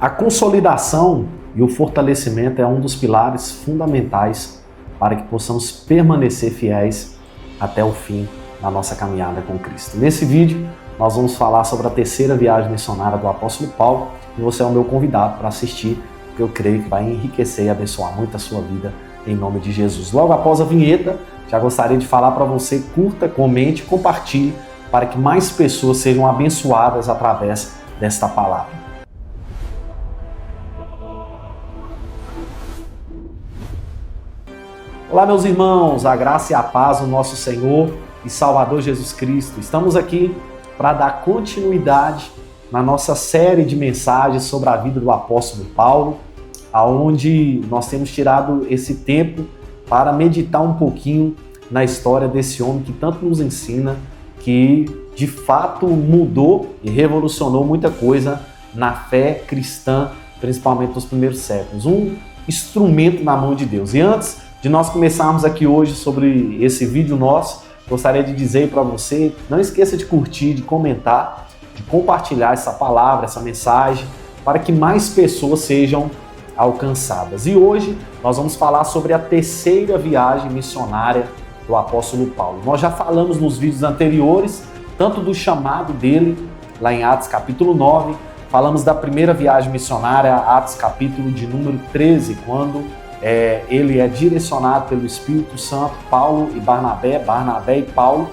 A consolidação e o fortalecimento é um dos pilares fundamentais para que possamos permanecer fiéis até o fim na nossa caminhada com Cristo. Nesse vídeo, nós vamos falar sobre a terceira viagem missionária do apóstolo Paulo e você é o meu convidado para assistir, porque eu creio que vai enriquecer e abençoar muito a sua vida em nome de Jesus. Logo após a vinheta, já gostaria de falar para você, curta, comente, compartilhe para que mais pessoas sejam abençoadas através desta palavra. Olá, meus irmãos, a graça e a paz do nosso Senhor e Salvador Jesus Cristo. Estamos aqui para dar continuidade na nossa série de mensagens sobre a vida do apóstolo Paulo, aonde nós temos tirado esse tempo para meditar um pouquinho na história desse homem que tanto nos ensina, que de fato mudou e revolucionou muita coisa na fé cristã, principalmente nos primeiros séculos. Um instrumento na mão de Deus. E antes de nós começarmos aqui hoje sobre esse vídeo nosso, gostaria de dizer para você, não esqueça de curtir, de comentar, de compartilhar essa palavra, essa mensagem, para que mais pessoas sejam alcançadas. E hoje nós vamos falar sobre a terceira viagem missionária do apóstolo Paulo. Nós já falamos nos vídeos anteriores, tanto do chamado dele, lá em Atos capítulo 9, falamos da primeira viagem missionária, Atos capítulo de número 13, quando ele é direcionado pelo Espírito Santo, Paulo e Barnabé e Paulo,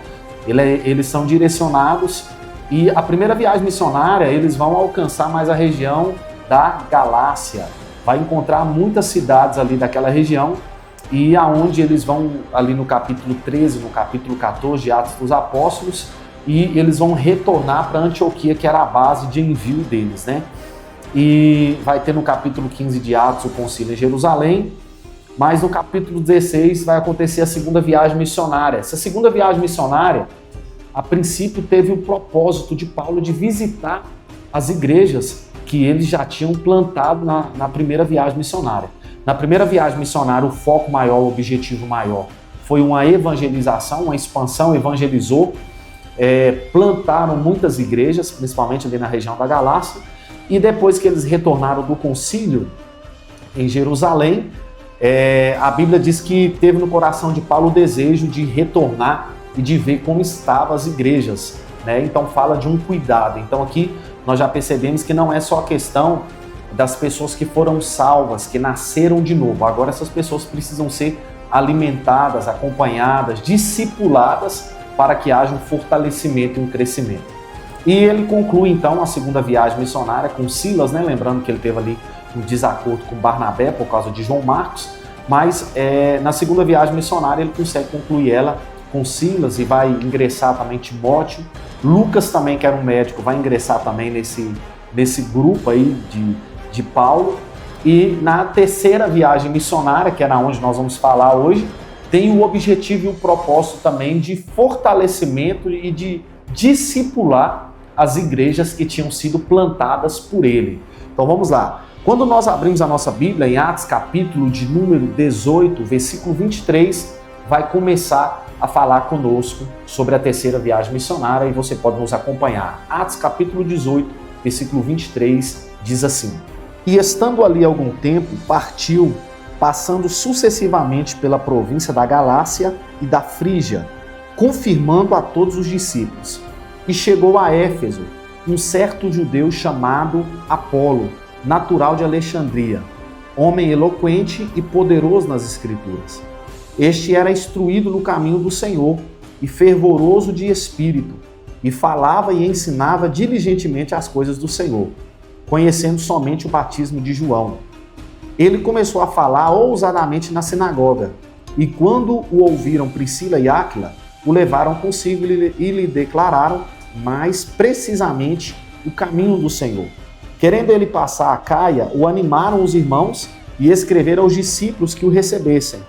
eles são direcionados e a primeira viagem missionária eles vão alcançar mais a região da Galácia, vai encontrar muitas cidades ali daquela região e aonde eles vão ali no capítulo 13, no capítulo 14 de Atos dos Apóstolos e eles vão retornar para Antioquia, que era a base de envio deles, né? E vai ter no capítulo 15 de Atos o concílio em Jerusalém, mas no capítulo 16 vai acontecer a segunda viagem missionária. Essa segunda viagem missionária, a princípio, teve o propósito de Paulo de visitar as igrejas que eles já tinham plantado na primeira viagem missionária. Na primeira viagem missionária, o foco maior, o objetivo maior, foi uma evangelização, uma expansão, evangelizou, plantaram muitas igrejas, principalmente ali na região da Galácia, e depois que eles retornaram do concílio em Jerusalém, a Bíblia diz que teve no coração de Paulo o desejo de retornar e de ver como estavam as igrejas, né? Então fala de um cuidado. Então aqui nós já percebemos que não é só a questão das pessoas que foram salvas, que nasceram de novo. Agora essas pessoas precisam ser alimentadas, acompanhadas, discipuladas para que haja um fortalecimento e um crescimento. E ele conclui então a segunda viagem missionária com Silas, né? Lembrando que ele teve ali um desacordo com Barnabé por causa de João Marcos, mas na segunda viagem missionária ele consegue concluir ela com Silas e vai ingressar também Timóteo. Lucas também, que era um médico, vai ingressar também nesse grupo aí de Paulo. E na terceira viagem missionária, que era onde nós vamos falar hoje, tem o objetivo e o propósito também de fortalecimento e de discipular as igrejas que tinham sido plantadas por ele. Então vamos lá. Quando nós abrimos a nossa Bíblia, em Atos capítulo de número 18, versículo 23, vai começar a falar conosco sobre a terceira viagem missionária e você pode nos acompanhar. Atos capítulo 18, versículo 23, diz assim: E estando ali algum tempo, partiu, passando sucessivamente pela província da Galácia e da Frígia, confirmando a todos os discípulos. E chegou a Éfeso, um certo judeu chamado Apolo, natural de Alexandria, homem eloquente e poderoso nas Escrituras. Este era instruído no caminho do Senhor e fervoroso de espírito, e falava e ensinava diligentemente as coisas do Senhor, conhecendo somente o batismo de João. Ele começou a falar ousadamente na sinagoga, e quando o ouviram Priscila e Áquila, o levaram consigo e lhe declararam mais precisamente o caminho do Senhor. Querendo ele passar a Caia, o animaram os irmãos e escreveram aos discípulos que o recebessem,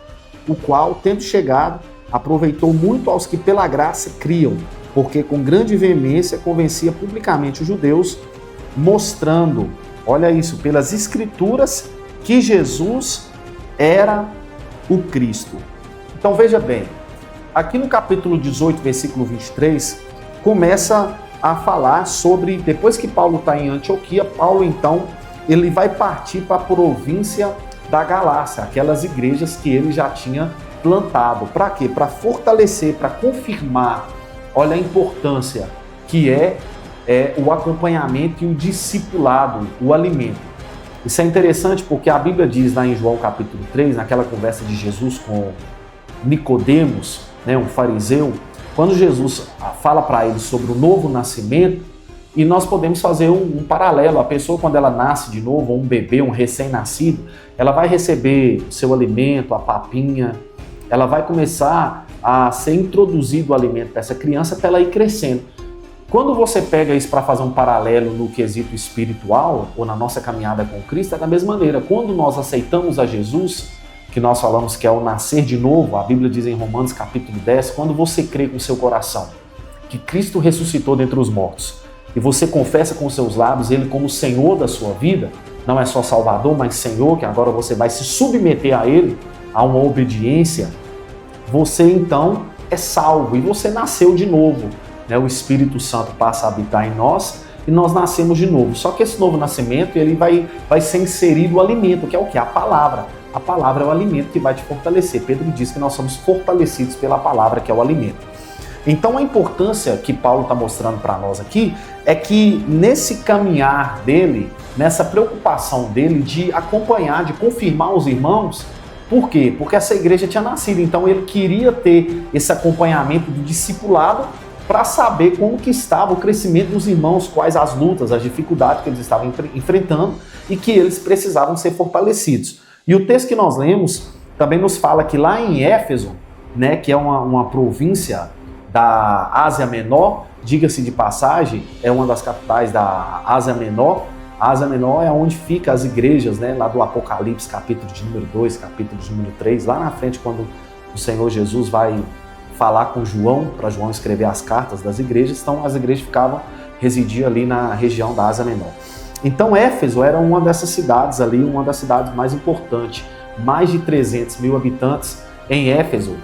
o qual, tendo chegado, aproveitou muito aos que pela graça criam, porque com grande veemência convencia publicamente os judeus, mostrando, olha isso, pelas Escrituras, que Jesus era o Cristo. Então veja bem, aqui no capítulo 18, versículo 23, começa a falar sobre, depois que Paulo está em Antioquia, Paulo então ele vai partir para a província da Galácia, aquelas igrejas que ele já tinha plantado. Para quê? Para fortalecer, para confirmar, olha a importância que é o acompanhamento e o discipulado, o alimento. Isso é interessante porque a Bíblia diz lá em João capítulo 3, naquela conversa de Jesus com Nicodemos, né, um fariseu, quando Jesus fala para ele sobre o novo nascimento, e nós podemos fazer um paralelo. A pessoa, quando ela nasce de novo, um bebê, um recém-nascido, ela vai receber seu alimento, a papinha, ela vai começar a ser introduzido o alimento para essa criança para ela ir crescendo. Quando você pega isso para fazer um paralelo no quesito espiritual, ou na nossa caminhada com Cristo, é da mesma maneira. Quando nós aceitamos a Jesus, que nós falamos que é o nascer de novo, a Bíblia diz em Romanos capítulo 10, quando você crê com seu coração que Cristo ressuscitou dentre os mortos, e você confessa com os seus lábios Ele como Senhor da sua vida, não é só Salvador, mas Senhor, que agora você vai se submeter a Ele, a uma obediência, você então é salvo e você nasceu de novo. Né? O Espírito Santo passa a habitar em nós e nós nascemos de novo. Só que esse novo nascimento ele vai ser inserido o alimento, que é o quê? A palavra. A palavra é o alimento que vai te fortalecer. Pedro diz que nós somos fortalecidos pela palavra, que é o alimento. Então a importância que Paulo está mostrando para nós aqui é que nesse caminhar dele, nessa preocupação dele de acompanhar, de confirmar os irmãos, por quê? Porque essa igreja tinha nascido, então ele queria ter esse acompanhamento do discipulado para saber como que estava o crescimento dos irmãos, quais as lutas, as dificuldades que eles estavam enfrentando e que eles precisavam ser fortalecidos. E o texto que nós lemos também nos fala que lá em Éfeso, né, que é uma província da Ásia Menor, diga-se de passagem, é uma das capitais da Ásia Menor. A Ásia Menor é onde ficam as igrejas, né, lá do Apocalipse, capítulo de número 2, capítulo de número 3, lá na frente, quando o Senhor Jesus vai falar com João, para João escrever as cartas das igrejas, então as igrejas residiam ali na região da Ásia Menor. Então Éfeso era uma dessas cidades ali, uma das cidades mais importantes, mais de 300 mil habitantes. Em Éfeso,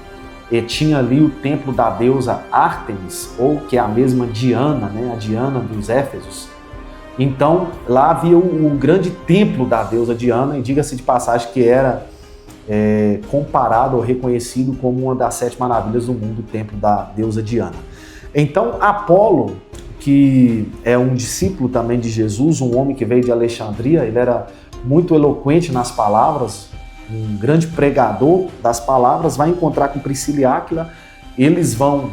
e tinha ali o templo da deusa Ártemis, ou que é a mesma Diana, né? A Diana dos Éfesos. Então, lá havia o grande templo da deusa Diana, e diga-se de passagem que era comparado ou reconhecido como uma das 7 maravilhas do mundo, o templo da deusa Diana. Então, Apolo, que é um discípulo também de Jesus, um homem que veio de Alexandria, ele era muito eloquente nas palavras, um grande pregador das palavras, vai encontrar com Priscila e Áquila, eles vão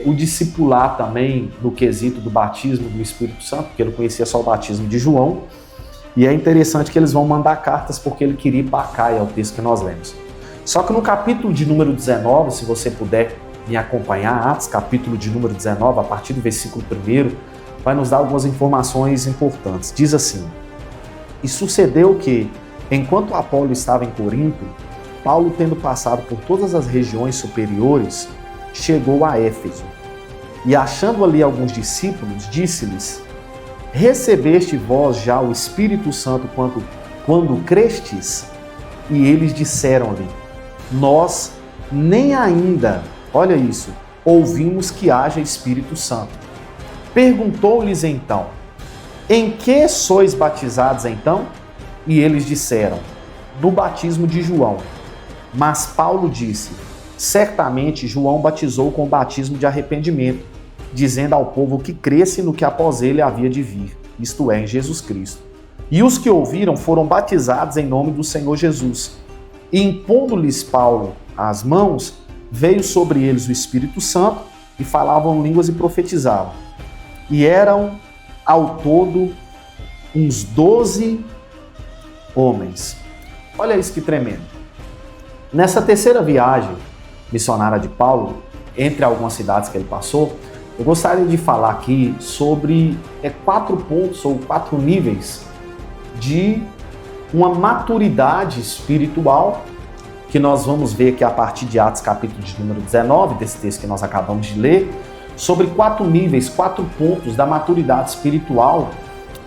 o discipular também no quesito do batismo do Espírito Santo, porque ele conhecia só o batismo de João, e é interessante que eles vão mandar cartas porque ele queria ir para Acaia, é o texto que nós lemos. Só que no capítulo de número 19, se você puder me acompanhar, Atos, capítulo de número 19, a partir do versículo 1, vai nos dar algumas informações importantes. Diz assim: e sucedeu que, enquanto Apolo estava em Corinto, Paulo, tendo passado por todas as regiões superiores, chegou a Éfeso. E achando ali alguns discípulos, disse-lhes: recebeste vós já o Espírito Santo quando crestes? E eles disseram-lhe: nós nem ainda, olha isso, ouvimos que haja Espírito Santo. Perguntou-lhes então: em que sois batizados então? E eles disseram: do batismo de João. Mas Paulo disse: certamente João batizou com o batismo de arrependimento, dizendo ao povo que cresce no que após ele havia de vir, isto é, em Jesus Cristo. E os que ouviram foram batizados em nome do Senhor Jesus. E impondo-lhes Paulo as mãos, veio sobre eles o Espírito Santo, e falavam línguas e profetizavam. E eram ao todo uns 12 homens. Olha isso que tremendo. Nessa terceira viagem missionária de Paulo, entre algumas cidades que ele passou, eu gostaria de falar aqui sobre 4 pontos ou 4 níveis de uma maturidade espiritual que nós vamos ver aqui a partir de Atos capítulo de número 19, desse texto que nós acabamos de ler, sobre 4 níveis, 4 pontos da maturidade espiritual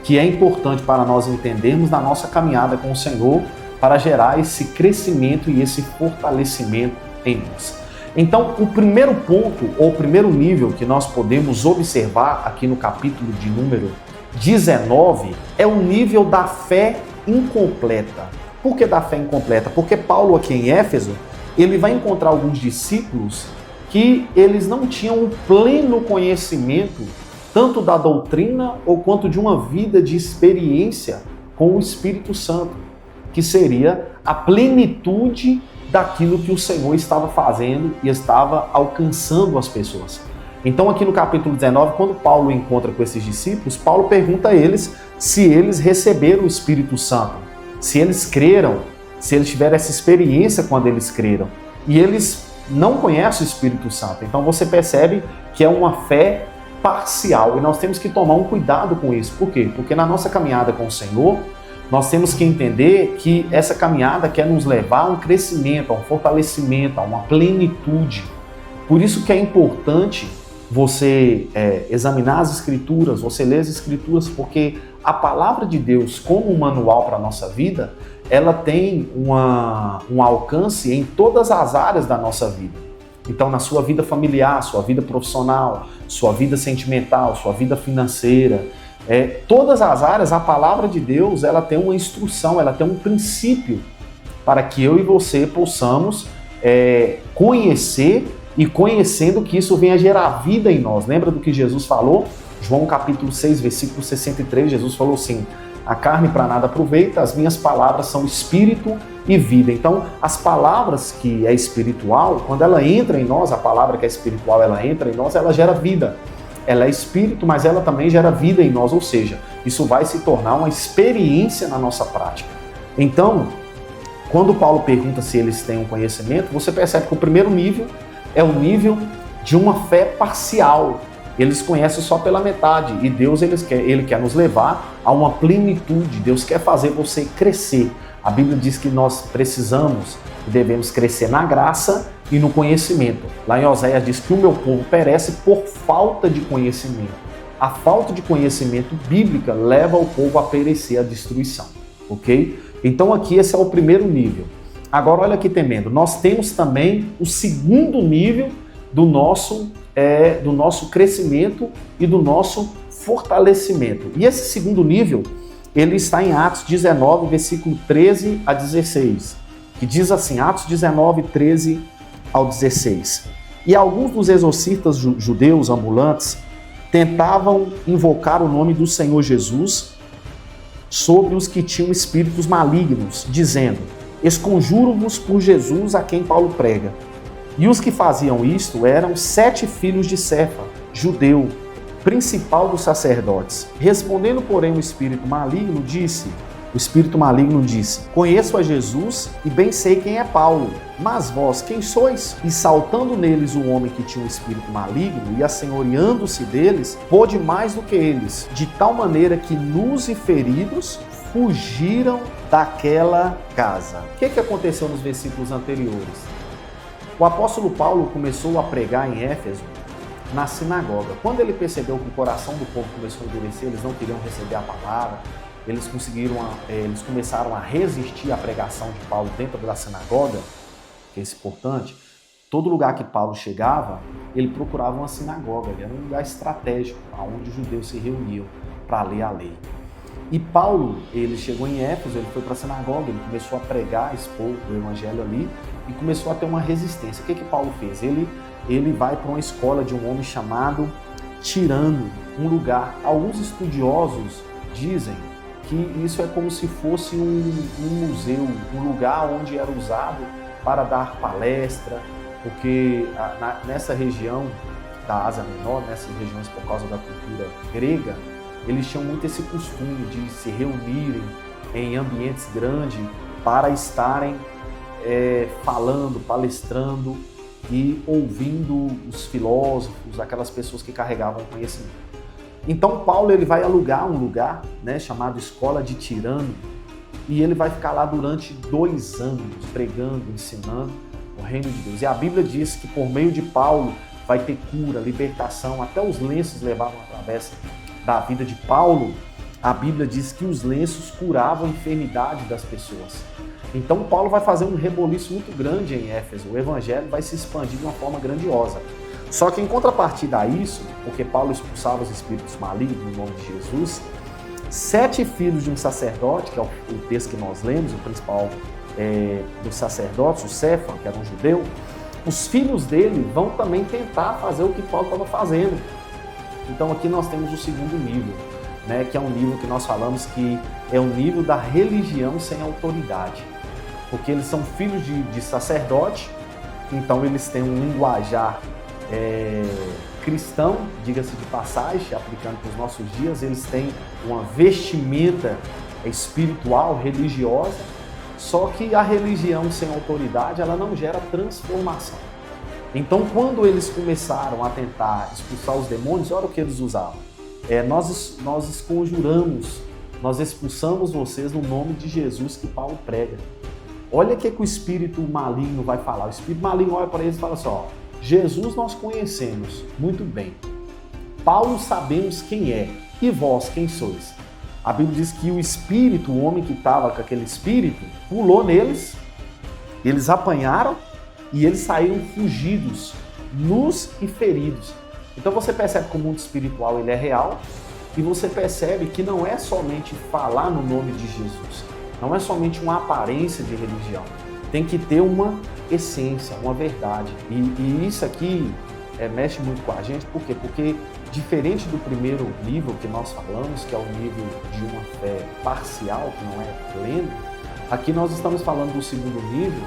que é importante para nós entendermos na nossa caminhada com o Senhor para gerar esse crescimento e esse fortalecimento em nós. Então, o primeiro ponto, ou o primeiro nível que nós podemos observar aqui no capítulo de número 19 é o nível da fé incompleta. Por que da fé incompleta? Porque Paulo aqui em Éfeso, ele vai encontrar alguns discípulos que eles não tinham o pleno conhecimento tanto da doutrina ou quanto de uma vida de experiência com o Espírito Santo, que seria a plenitude daquilo que o Senhor estava fazendo e estava alcançando as pessoas. Então aqui no capítulo 19, quando Paulo encontra com esses discípulos, Paulo pergunta a eles se eles receberam o Espírito Santo, se eles creram, se eles tiveram essa experiência quando eles creram. E eles não conhecem o Espírito Santo. Então você percebe que é uma fé parcial e nós temos que tomar um cuidado com isso. Por quê? Porque na nossa caminhada com o Senhor, nós temos que entender que essa caminhada quer nos levar a um crescimento, a um fortalecimento, a uma plenitude. Por isso que é importante você examinar as Escrituras, você ler as Escrituras, porque a palavra de Deus, como um manual para a nossa vida, ela tem um alcance em todas as áreas da nossa vida. Então, na sua vida familiar, sua vida profissional, sua vida sentimental, sua vida financeira, todas as áreas, a palavra de Deus, ela tem uma instrução, ela tem um princípio para que eu e você possamos conhecer e conhecendo que isso venha gerar vida em nós. Lembra do que Jesus falou? João capítulo 6, versículo 63, Jesus falou assim: a carne para nada aproveita, as minhas palavras são espírito e vida. Então, as palavras que é espiritual, quando ela entra em nós, a palavra que é espiritual, ela entra em nós, ela gera vida. Ela é espírito, mas ela também gera vida em nós, ou seja, isso vai se tornar uma experiência na nossa prática. Então, quando Paulo pergunta se eles têm um conhecimento, você percebe que o primeiro nível é o nível de uma fé parcial. Eles conhecem só pela metade e Deus ele quer nos levar a uma plenitude. Deus quer fazer você crescer. A Bíblia diz que nós precisamos e devemos crescer na graça e no conhecimento. Lá em Oséias diz que o meu povo perece por falta de conhecimento. A falta de conhecimento bíblica leva o povo a perecer, à destruição. Ok? Então aqui esse é o primeiro nível. Agora olha aqui, temendo, nós temos também o segundo nível do nosso crescimento e do nosso fortalecimento. E esse segundo nível, ele está em Atos 19, versículo 13 a 16, que diz assim, Atos 19, 13 ao 16. E alguns dos exorcistas judeus ambulantes tentavam invocar o nome do Senhor Jesus sobre os que tinham espíritos malignos, dizendo: esconjuro-vos por Jesus a quem Paulo prega. E os que faziam isto eram 7 filhos de Cefa, judeu, principal dos sacerdotes. Respondendo, porém, o espírito maligno disse, conheço a Jesus e bem sei quem é Paulo, mas vós quem sois? E saltando neles o homem que tinha um espírito maligno e assenhoreando-se deles, pôde mais do que eles, de tal maneira que nus e feridos fugiram daquela casa. O que aconteceu nos versículos anteriores? O apóstolo Paulo começou a pregar em Éfeso na sinagoga. Quando ele percebeu que o coração do povo começou a endurecer, eles não queriam receber a palavra, eles começaram a resistir à pregação de Paulo dentro da sinagoga, que é importante. Todo lugar que Paulo chegava, ele procurava uma sinagoga, ele era um lugar estratégico, onde os judeus se reuniam para ler a lei. E Paulo, ele chegou em Éfeso, ele foi para a sinagoga, ele começou a pregar, expor o evangelho ali e começou a ter uma resistência. O que Paulo fez? Ele vai para uma escola de um homem chamado Tirano, um lugar. Alguns estudiosos dizem que isso é como se fosse um museu, um lugar onde era usado para dar palestra, porque nessa região da Ásia Menor, nessas regiões por causa da cultura grega, eles tinham muito esse costume de se reunirem em ambientes grandes para estarem falando, palestrando e ouvindo os filósofos, aquelas pessoas que carregavam conhecimento. Então Paulo ele vai alugar um lugar, chamado Escola de Tirano, e ele vai ficar lá durante 2 anos pregando, ensinando o reino de Deus. E a Bíblia diz que por meio de Paulo vai ter cura, libertação, até os lenços levavam através da vida de Paulo. A Bíblia diz que os lenços curavam a enfermidade das pessoas. Então Paulo vai fazer um reboliço muito grande em Éfeso, o evangelho vai se expandir de uma forma grandiosa. Só que em contrapartida a isso, porque Paulo expulsava os espíritos malignos no nome de Jesus, 7 filhos de um sacerdote, que é o texto que nós lemos, o principal dos sacerdotes, o Cefas, que era um judeu, os filhos dele vão também tentar fazer o que Paulo estava fazendo. Então aqui nós temos o segundo nível, né, que é um nível que nós falamos que é o nível da religião sem autoridade. Porque eles são filhos de sacerdote, então eles têm um linguajar cristão, diga-se de passagem, aplicando para os nossos dias, eles têm uma vestimenta espiritual, religiosa, só que a religião sem autoridade, ela não gera transformação. Então, quando eles começaram a tentar expulsar os demônios, olha o que eles usavam. Nós esconjuramos, nós expulsamos vocês no nome de Jesus que Paulo prega. Olha o que o espírito maligno vai falar. O espírito maligno olha para eles e fala assim, ó, Jesus nós conhecemos muito bem. Paulo sabemos quem é. E vós quem sois? A Bíblia diz que o espírito, o homem que estava com aquele espírito, pulou neles, eles apanharam e eles saíram fugidos, nus e feridos. Então você percebe que o mundo espiritual ele é real e você percebe que não é somente falar no nome de Jesus, não é somente uma aparência de religião, tem que ter uma essência, uma verdade. E isso aqui mexe muito com a gente, por quê? Porque diferente do primeiro nível que nós falamos, que é o nível de uma fé parcial, que não é plena, aqui nós estamos falando do segundo nível,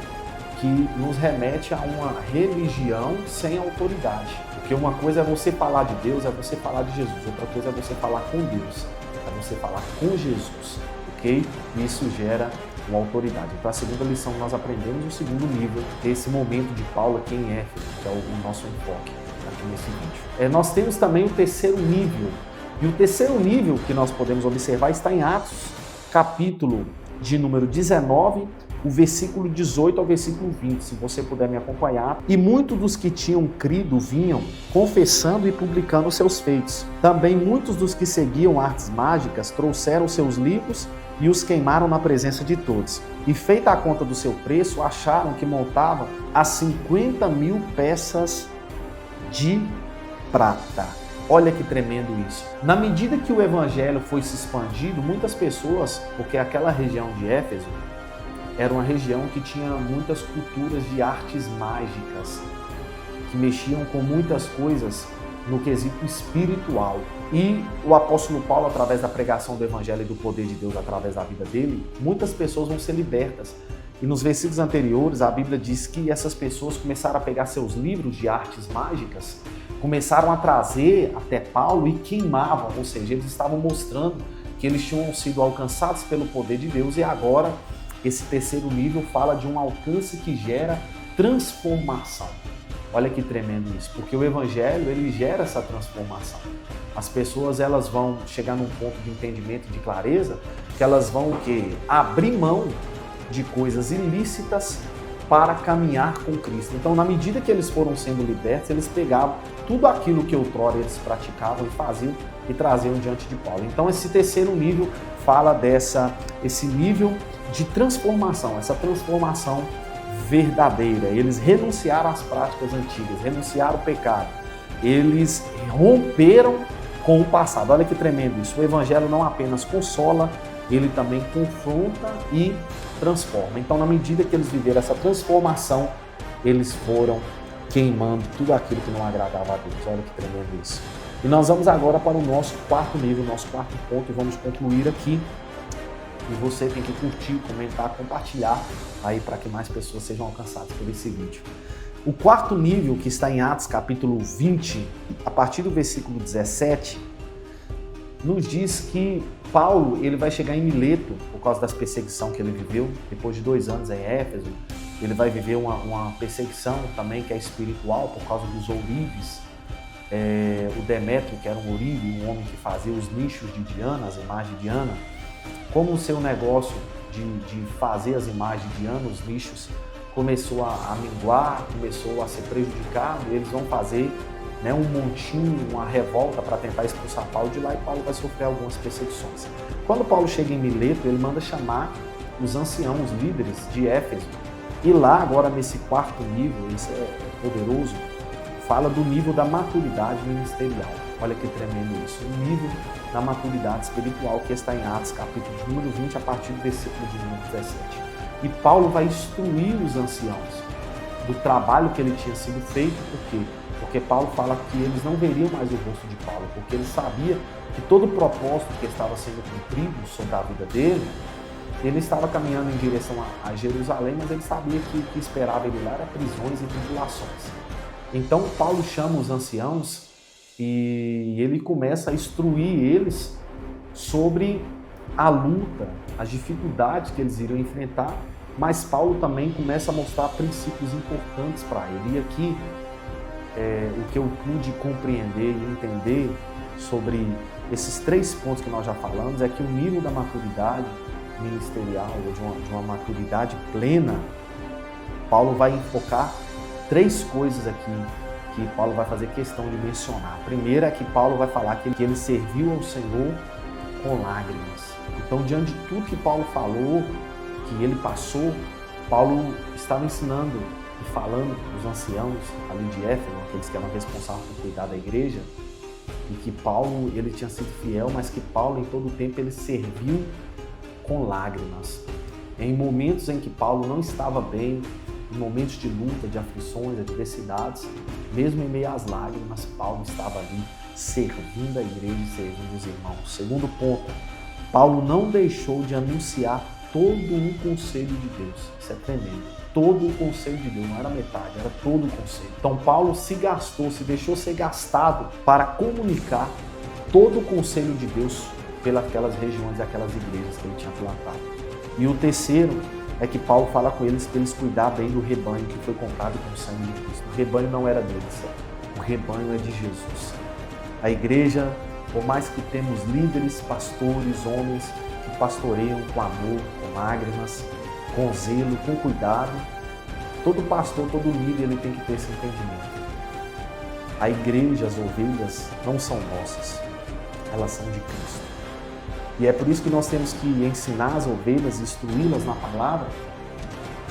que nos remete a uma religião sem autoridade. Porque uma coisa é você falar de Deus, é você falar de Jesus. Outra coisa é você falar com Deus, é você falar com Jesus, ok? E isso gera uma autoridade. Então a segunda lição que nós aprendemos, o segundo nível, esse momento de Paulo aqui em Éfeso, que é o nosso enfoque aqui nesse vídeo. Nós temos também o terceiro nível. E o terceiro nível que nós podemos observar está em Atos, capítulo de número 19, o versículo 18 ao versículo 20, se você puder me acompanhar. E muitos dos que tinham crido vinham confessando e publicando seus feitos. Também muitos dos que seguiam artes mágicas trouxeram seus livros e os queimaram na presença de todos. E feita a conta do seu preço, acharam que montavam a 50.000 peças de prata. Olha que tremendo isso. Na medida que o evangelho foi se expandindo, muitas pessoas, porque aquela região de Éfeso era uma região que tinha muitas culturas de artes mágicas, que mexiam com muitas coisas no quesito espiritual. E o apóstolo Paulo, através da pregação do evangelho e do poder de Deus através da vida dele, muitas pessoas vão ser libertas. E nos versículos anteriores, a Bíblia diz que essas pessoas começaram a pegar seus livros de artes mágicas, começaram a trazer até Paulo e queimavam, ou seja, eles estavam mostrando que eles tinham sido alcançados pelo poder de Deus. E agora, esse terceiro nível fala de um alcance que gera transformação. Olha que tremendo isso, porque o evangelho, ele gera essa transformação. As pessoas, elas vão chegar num ponto de entendimento, de clareza, que elas vão o quê? Abrir mão de coisas ilícitas para caminhar com Cristo. Então, na medida que eles foram sendo libertos, eles pegavam tudo aquilo que outrora eles praticavam e faziam e traziam diante de Paulo. Então, esse terceiro nível fala esse nível de transformação, essa transformação verdadeira. Eles renunciaram às práticas antigas, renunciaram ao pecado. Eles romperam com o passado. Olha que tremendo isso. O evangelho não apenas consola, ele também confronta e transforma. Então, na medida que eles viveram essa transformação, eles foram queimando tudo aquilo que não agradava a Deus. Olha que tremendo isso. E nós vamos agora para o nosso quarto nível, nosso quarto ponto, e vamos concluir aqui. E você tem que curtir, comentar, compartilhar aí para que mais pessoas sejam alcançadas por esse vídeo. O quarto nível, que está em Atos capítulo 20, a partir do versículo 17, nos diz que Paulo ele vai chegar em Mileto por causa das perseguições que ele viveu. Depois de 2 anos em Éfeso, ele vai viver uma perseguição também que é espiritual por causa dos ourives. O Demétrio, que era um ourive, um homem que fazia os nichos de Diana, as imagens de Diana. Como o seu negócio de fazer as imagens de Diana, os nichos, começou a minguar, começou a ser prejudicado, eles vão fazer um montinho, uma revolta para tentar expulsar Paulo de lá, e Paulo vai sofrer algumas perseguições. Quando Paulo chega em Mileto, ele manda chamar os anciãos, os líderes de Éfeso, e lá agora nesse quarto nível, isso é poderoso, fala do nível da maturidade ministerial. Olha que tremendo isso. O nível da maturidade espiritual que está em Atos, capítulo de número 20, a partir do versículo de número 17. E Paulo vai instruir os anciãos do trabalho que ele tinha sido feito, por quê? Porque Paulo fala que eles não veriam mais o rosto de Paulo, porque ele sabia que todo o propósito que estava sendo cumprido sobre a vida dele, ele estava caminhando em direção a Jerusalém, mas ele sabia que o que esperava ele lá era prisões e tribulações. Então Paulo chama os anciãos e ele começa a instruir eles sobre a luta, as dificuldades que eles iriam enfrentar, mas Paulo também começa a mostrar princípios importantes para ele. E aqui, o que eu pude compreender e entender sobre esses 3 pontos que nós já falamos é que o nível da maturidade ministerial, ou de uma maturidade plena, Paulo vai enfocar 3 coisas aqui que Paulo vai fazer questão de mencionar. A primeira é que Paulo vai falar que ele serviu ao Senhor com lágrimas. Então, diante de tudo que Paulo falou, que ele passou, Paulo estava ensinando e falando para os anciãos ali de Éfeso, aqueles que eram responsáveis por cuidar da igreja, e que Paulo, ele tinha sido fiel, mas que Paulo em todo o tempo ele serviu com lágrimas. Em momentos em que Paulo não estava bem, em momentos de luta, de aflições, adversidades, mesmo em meio às lágrimas, Paulo estava ali servindo a igreja e servindo os irmãos. Segundo ponto, Paulo não deixou de anunciar todo o conselho de Deus. Isso é tremendo. Todo o conselho de Deus, não era metade, era todo o conselho. Então Paulo se deixou ser gastado para comunicar todo o conselho de Deus pelas regiões e aquelas igrejas que ele tinha plantado. E o terceiro é que Paulo fala com eles para eles cuidar bem do rebanho que foi comprado com o sangue de Cristo. O rebanho não era deles, o rebanho é de Jesus. A igreja, por mais que temos líderes, pastores, homens que pastoreiam com amor, com lágrimas, com zelo, com cuidado, todo pastor, todo líder, ele tem que ter esse entendimento. A igreja, as ovelhas, não são nossas, elas são de Cristo. E é por isso que nós temos que ensinar as ovelhas, instruí-las na palavra,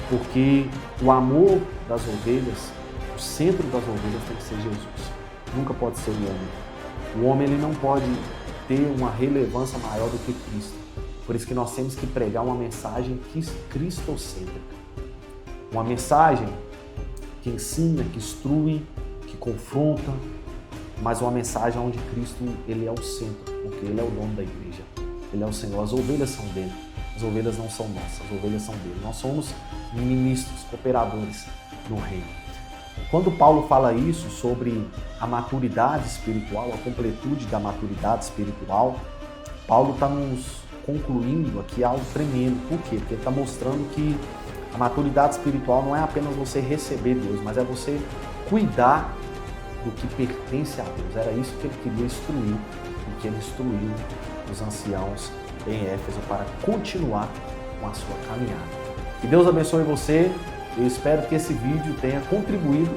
porque o amor das ovelhas, o centro das ovelhas tem que ser Jesus. Nunca pode ser o homem. O homem ele não pode ter uma relevância maior do que Cristo. Por isso que nós temos que pregar uma mensagem cristocêntrica. Uma mensagem que ensina, que instrui, que confronta, mas uma mensagem onde Cristo ele é o centro, porque ele é o dono da igreja. Ele é o Senhor. As ovelhas são dele. As ovelhas não são nossas, as ovelhas são dele. Nós somos ministros, cooperadores no reino. Quando Paulo fala isso sobre a maturidade espiritual, a completude da maturidade espiritual, Paulo está nos concluindo aqui algo tremendo. Por quê? Porque ele está mostrando que a maturidade espiritual não é apenas você receber Deus, mas é você cuidar do que pertence a Deus. Era isso que ele queria instruir e que ele instruiu os anciãos em Éfeso para continuar com a sua caminhada. Que Deus abençoe você. Eu espero que esse vídeo tenha contribuído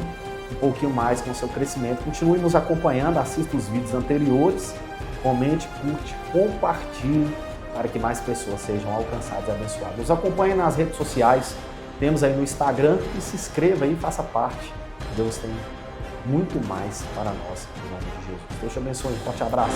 um pouquinho mais com o seu crescimento. Continue nos acompanhando, assista os vídeos anteriores, comente, curte, compartilhe para que mais pessoas sejam alcançadas e abençoadas. Nos acompanhe nas redes sociais, temos aí no Instagram e se inscreva aí, faça parte. Deus tem muito mais para nós, em nome de Jesus. Deus te abençoe, um forte abraço.